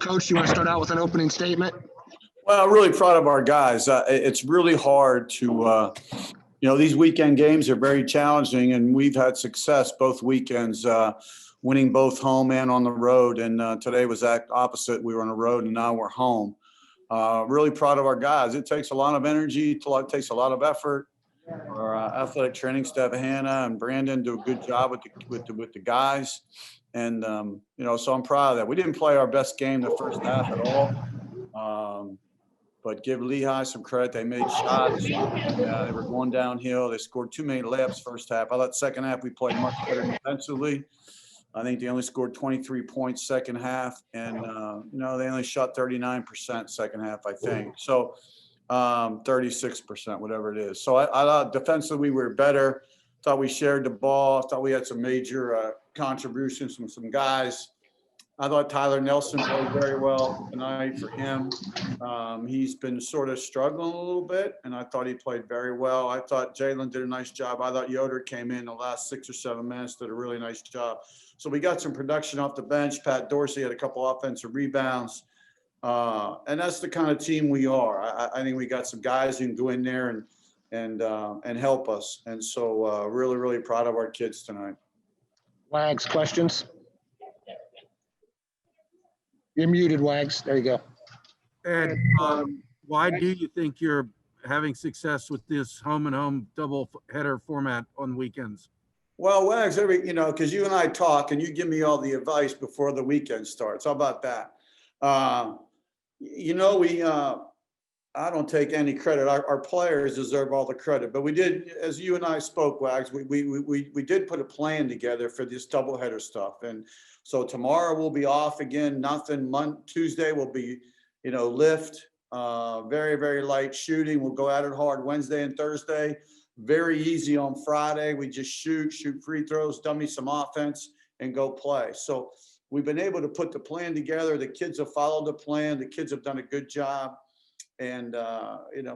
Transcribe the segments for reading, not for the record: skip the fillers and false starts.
Coach, you want to start out with an opening statement? Well, I'm really proud of our guys. It's really hard to, these weekend games are very challenging, and we've had success both weekends, winning both home and on the road. And today was that opposite. We were on the road, and now we're home. Really proud of our guys. It takes a lot of energy. It takes a lot of effort. Our athletic training staff, Hannah and Brandon, do a good job with the guys. And, so I'm proud of that. We didn't play our best game the first half at all. But give Lehigh some credit. They made shots. They were going downhill. They scored too many layups first half. I thought second half we played much better defensively. I think they only scored 23 points second half. And, they only shot 39% second half, I think. So 36%, whatever it is. So I thought defensively we were better. Thought we shared the ball. Thought we had some major contributions from some guys. I thought Tyler Nelson played very well tonight for him. He's been sort of struggling a little bit, and I thought he played very well. I thought Jalen did a nice job. I thought Yoder came in the last 6 or 7 minutes, did a really nice job. So we got some production off the bench. Pat Dorsey had a couple offensive rebounds. And that's the kind of team we are. I think we got some guys who can go in there and help us. And so really, really proud of our kids tonight. Wags, questions? You're muted, Wags. There you go. Ed, why do you think you're having success with this home and home double header format on weekends? Well, Wags, because you and I talk and you give me all the advice before the weekend starts. How about that? I don't take any credit. Our players deserve all the credit, but we did, as you and I spoke, Wags, we did put a plan together for this doubleheader stuff. And so tomorrow we'll be off again, nothing. Tuesday will be, lift, very, very light shooting. We'll go at it hard Wednesday and Thursday. Very easy on Friday. We just shoot free throws, dummy some offense, and go play. So we've been able to put the plan together. The kids have followed the plan. The kids have done a good job. And,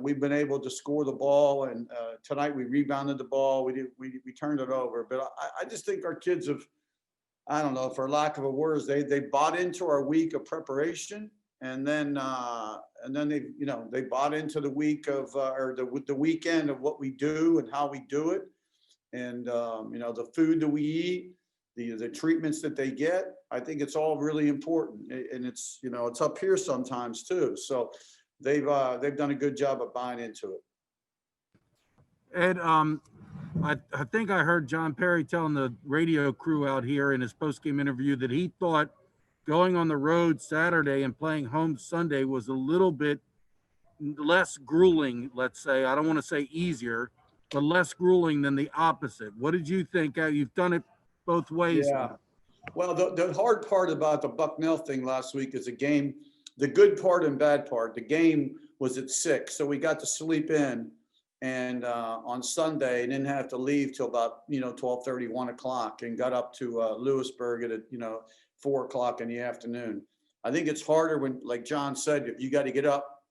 we've been able to score the ball. And tonight we rebounded the ball. We turned it over. But I just think our kids have, I don't know, for lack of a word, they bought into our week of preparation. And then they bought into the week of, or the weekend of what we do and how we do it. And, the food that we eat, the treatments that they get, I think it's all really important. And it's, it's up here sometimes too. So they've done a good job of buying into it. Ed, I think I heard John Perry telling the radio crew out here in his postgame interview that he thought going on the road Saturday and playing home Sunday was a little bit less grueling, let's say. I don't want to say easier, but less grueling than the opposite. What did you think? You've done it both ways. Yeah. Well, the hard part about the Bucknell thing last week is the game, the good part and bad part. The game was at 6, so we got to sleep in. And on Sunday, didn't have to leave till about 12:30, 1 o'clock, and got up to Lewisburg at 4 o'clock in the afternoon. I think it's harder when, like John said, if you got to get up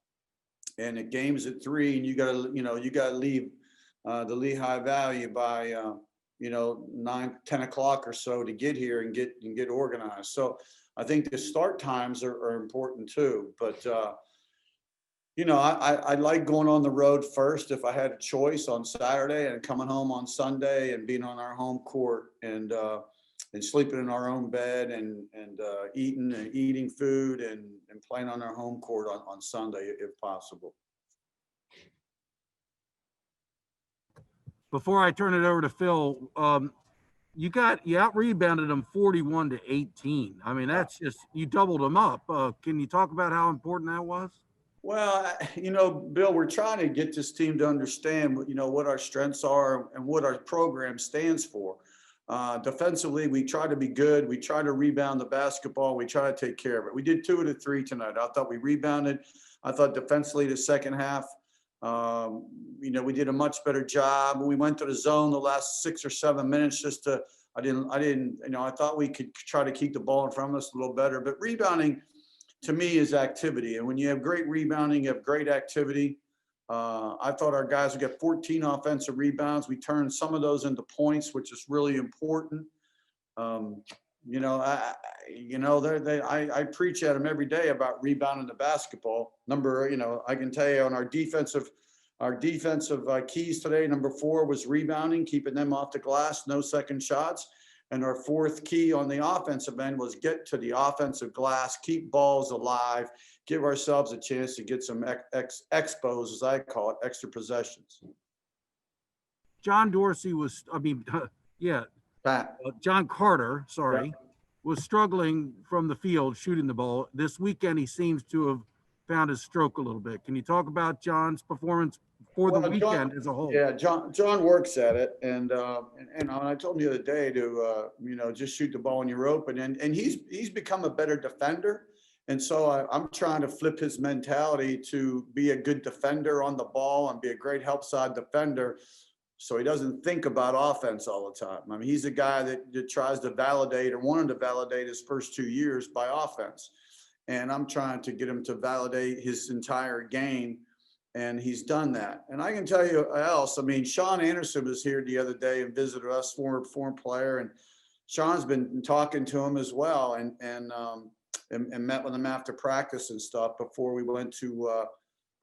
and the game's at 3, and you got to leave the Lehigh Valley by 9, 10 o'clock or so to get here and get organized. So I think the start times are important too. But I like going on the road first if I had a choice on Saturday, and coming home on Sunday and being on our home court and sleeping in our own bed and eating food and playing on our home court on Sunday if possible. Before I turn it over to Phil, you out rebounded them 41-18. I mean, that's just, you doubled them up. Can you talk about how important that was? Well, Bill, we're trying to get this team to understand, what our strengths are and what our program stands for. Defensively, we try to be good. We try to rebound the basketball. We try to take care of it. We did 2 of the 3 tonight. I thought we rebounded. I thought defensively the second half, we did a much better job. We went to the zone the last 6 or 7 minutes I thought we could try to keep the ball in front of us a little better. But rebounding, to me, is activity. And when you have great rebounding, you have great activity. I thought our guys would get 14 offensive rebounds. We turned some of those into points, which is really important. I preach at them every day about rebounding the basketball. I can tell you on our defensive keys today, number 4 was rebounding, keeping them off the glass, no second shots. And our 4th key on the offensive end was get to the offensive glass, keep balls alive, give ourselves a chance to get some expos, as I call it, extra possessions. John Dorsey John Carter, sorry, was struggling from the field shooting the ball. This weekend, he seems to have found his stroke a little bit. Can you talk about John's performance for the weekend as a whole? Yeah, John works at it, and I told him the other day to just shoot the ball when you're open, and he's become a better defender, and so I'm trying to flip his mentality to be a good defender on the ball and be a great help side defender, so he doesn't think about offense all the time. I mean, he's a guy that tries to validate or wanted to validate his first 2 years by offense, and I'm trying to get him to validate his entire game. And he's done that. And I can tell you else, I mean, Sean Anderson was here the other day and visited us, former player. And Sean's been talking to him as well and met with him after practice and stuff before we went to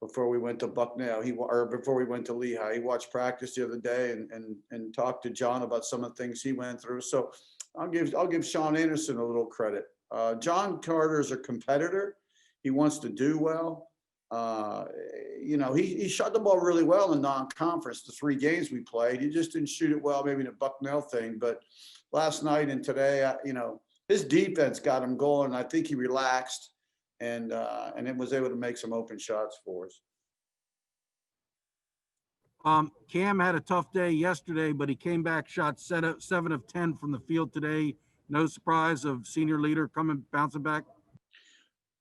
Bucknell. Before we went to Lehigh. He watched practice the other day and talked to John about some of the things he went through. So I'll give Sean Anderson a little credit. John Carter is a competitor. He wants to do well. He shot the ball really well in non-conference, the 3 games we played. He just didn't shoot it well, maybe in a Bucknell thing. But last night and today, his defense got him going. I think he relaxed and it was able to make some open shots for us. Cam had a tough day yesterday, but he came back, shot 7 of 10 from the field today. No surprise of senior leader bouncing back.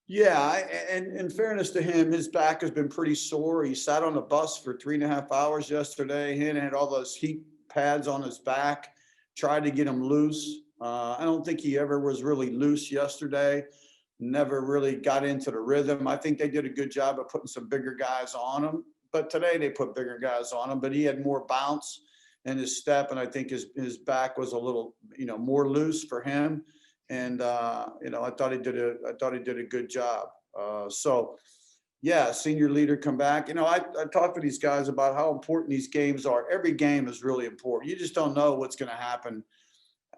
Yeah, and in fairness to him, his back has been pretty sore. He sat on the bus for 3.5 hours yesterday. He had all those heat pads on his back, tried to get him loose. I don't think he ever was really loose yesterday. Never really got into the rhythm. I think they did a good job of putting some bigger guys on him. But today they put bigger guys on him, but he had more bounce in his step. And I think his back was a little, more loose for him. And I thought he did a good job. Senior leader come back. I talked to these guys about how important these games are. Every game is really important. You just don't know what's going to happen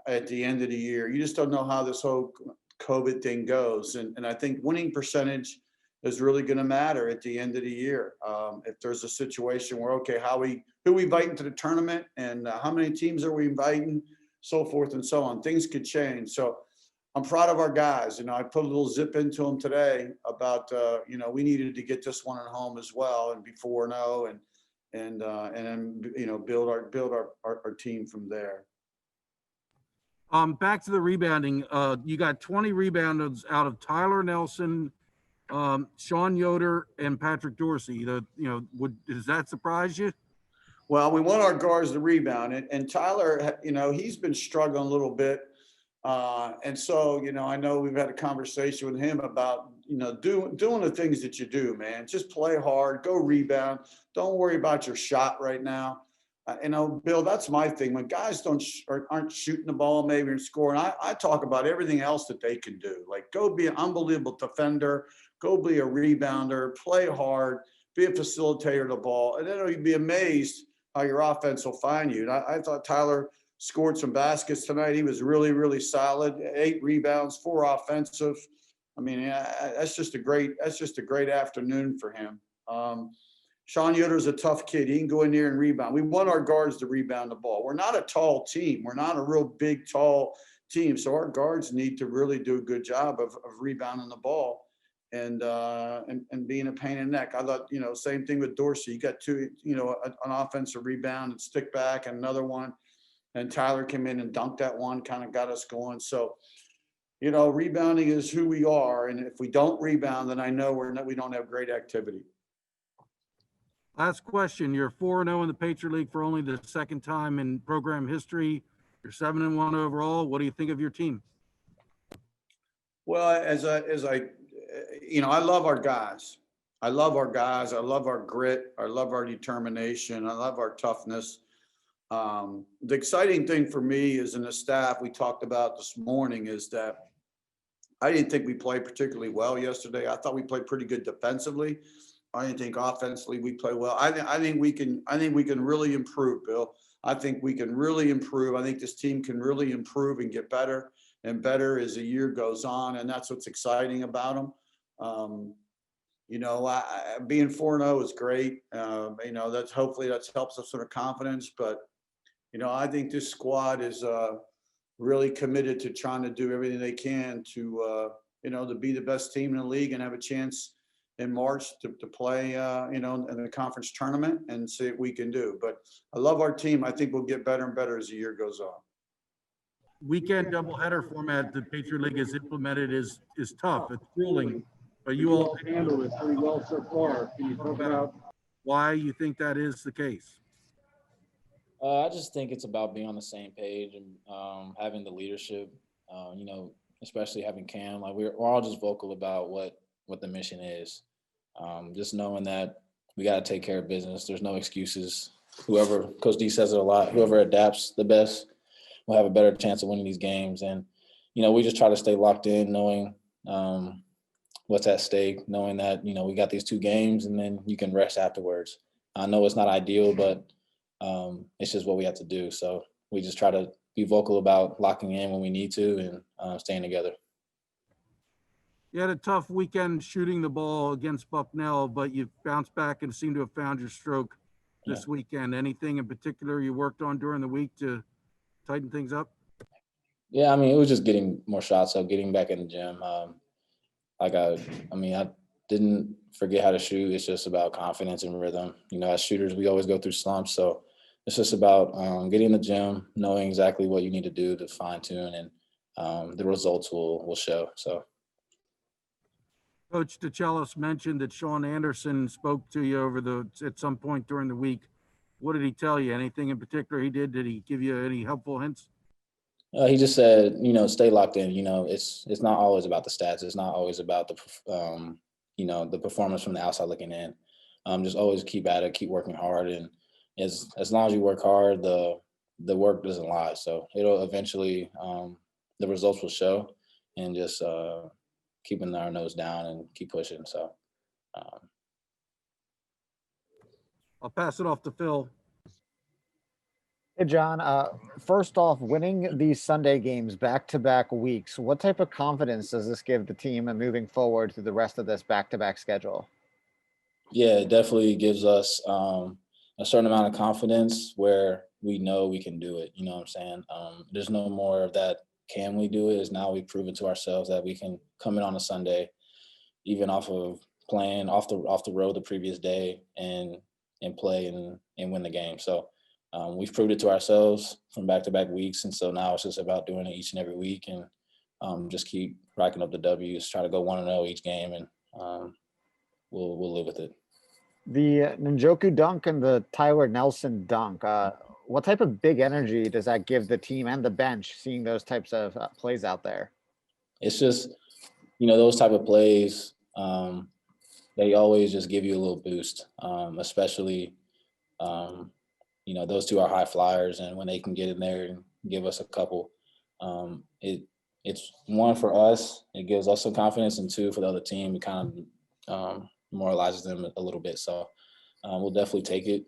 at the end of the year. You just don't know how this whole COVID thing goes. And I think winning percentage is really going to matter at the end of the year. If there's a situation where, okay, who we invite into the tournament and how many teams are we inviting, so forth and so on, things could change. So I'm proud of our guys. I put a little zip into them today about, we needed to get this one at home as well and be 4-0 and then, build our team from there. Back to the rebounding. You got 20 rebounds out of Tyler Nelson, Sean Yoder, and Patrick Dorsey. Does that surprise you? Well, we want our guards to rebound, and Tyler, he's been struggling a little bit. And so, I know we've had a conversation with him about, doing the things that you do, man. Just play hard, go rebound. Don't worry about your shot right now. Bill, that's my thing. When guys aren't shooting the ball, maybe and scoring, I talk about everything else that they can do. Like go be an unbelievable defender, go be a rebounder, play hard, be a facilitator of the ball, and then you'd be amazed how your offense will find you. And I thought Tyler scored some baskets tonight. He was really, really solid. 8 rebounds, 4 offensive. I mean, that's just a great afternoon for him. Sean Yoder's a tough kid. He can go in there and rebound. We want our guards to rebound the ball. We're not a tall team. We're not a real big, tall team. So our guards need to really do a good job of rebounding the ball and being a pain in the neck. I thought, same thing with Dorsey. You got 2, an offensive rebound and stick back and another one. And Tyler came in and dunked that one, kind of got us going. So, rebounding is who we are. And if we don't rebound, then I know we don't have great activity. Last question. You're 4-0 in the Patriot League for only the second time in program history. You're 7-1 overall. What do you think of your team? Well, I love our guys. I love our guys. I love our grit. I love our determination. I love our toughness. The exciting thing for me is in the staff we talked about this morning is that I didn't think we played particularly well yesterday. I thought we played pretty good defensively. I didn't think offensively we played well. I think we can really improve, Bill. I think we can really improve. I think this team can really improve and get better and better as the year goes on, and that's what's exciting about them. Being 4-0 is great. That's hopefully that helps us with our confidence. But I think this squad is really committed to trying to do everything they can to be the best team in the league and have a chance in March to play, in the conference tournament and see what we can do. But I love our team. I think we'll get better and better as the year goes on. Weekend doubleheader format the Patriot League has implemented is tough. It's grueling, but you all handled it pretty well so far. Can you talk about why you think that is the case? I just think it's about being on the same page and having the leadership, especially having Cam. Like we're all just vocal about what the mission is. Just knowing that we got to take care of business. There's no excuses. Coach D says it a lot, whoever adapts the best will have a better chance of winning these games. And, we just try to stay locked in, knowing what's at stake, knowing that, we got these 2 games and then you can rest afterwards. I know it's not ideal, but it's just what we have to do. So we just try to be vocal about locking in when we need to and staying together. You had a tough weekend shooting the ball against Bucknell, but you bounced back and seem to have found your stroke this weekend. Anything in particular you worked on during the week to tighten things up? Yeah, it was just getting more shots up, getting back in the gym. I didn't forget how to shoot. It's just about confidence and rhythm. As shooters, we always go through slumps. So it's just about getting in the gym, knowing exactly what you need to do to fine tune, and the results will show. So. Coach DeChellis mentioned that Sean Anderson spoke to you at some point during the week. What did he tell you? Anything in particular he did? Did he give you any helpful hints? He just said, stay locked in. It's not always about the stats. It's not always about the performance from the outside looking in. Just always keep at it, keep working hard, and as long as you work hard, the work doesn't lie. So it'll eventually the results will show, and just keeping our nose down and keep pushing. So I'll pass it off to Phil. Hey, John. First off, winning these Sunday games back-to-back weeks, what type of confidence does this give the team and moving forward through the rest of this back-to-back schedule? Yeah, it definitely gives us a certain amount of confidence where we know we can do it. You know what I'm saying? There's no more of that, can we do it? Is now we've proven to ourselves that we can come in on a Sunday, even off of playing off the road the previous day and play and win the game. So we've proved it to ourselves from back-to-back weeks. And so now it's just about doing it each and every week and just keep racking up the W's, try to go 1-0 each game, and we'll live with it. The Njoku dunk and the Tyler Nelson dunk, what type of big energy does that give the team and the bench seeing those types of plays out there? It's just, those type of plays, they always just give you a little boost, especially, those 2 are high flyers, and when they can get in there and give us a couple, it's one for us, it gives us some confidence, and 2 for the other team, it kind of moralizes them a little bit. So we'll definitely take it,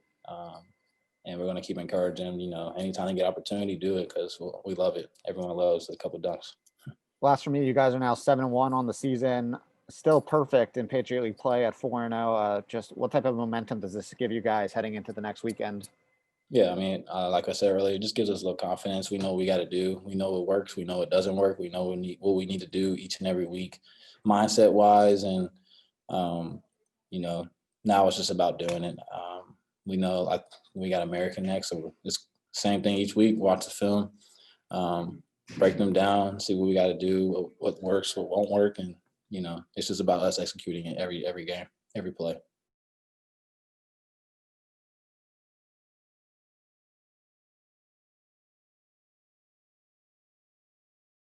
and we're going to keep encouraging them. Anytime they get opportunity, do it, because we love it. Everyone loves a couple dunks. Last for me, you guys are now 7-1 on the season, still perfect in Patriot League play at 4-0. Just what type of momentum does this give you guys heading into the next weekend? Yeah, like I said earlier, it just gives us a little confidence. We know what we got to do. We know what works. We know what doesn't work. We know what we need to do each and every week, mindset-wise. And, now it's just about doing it. We know we got American next, so it's same thing each week. Watch the film, break them down, see what we got to do, what works, what won't work. And, it's just about us executing it every game, every play.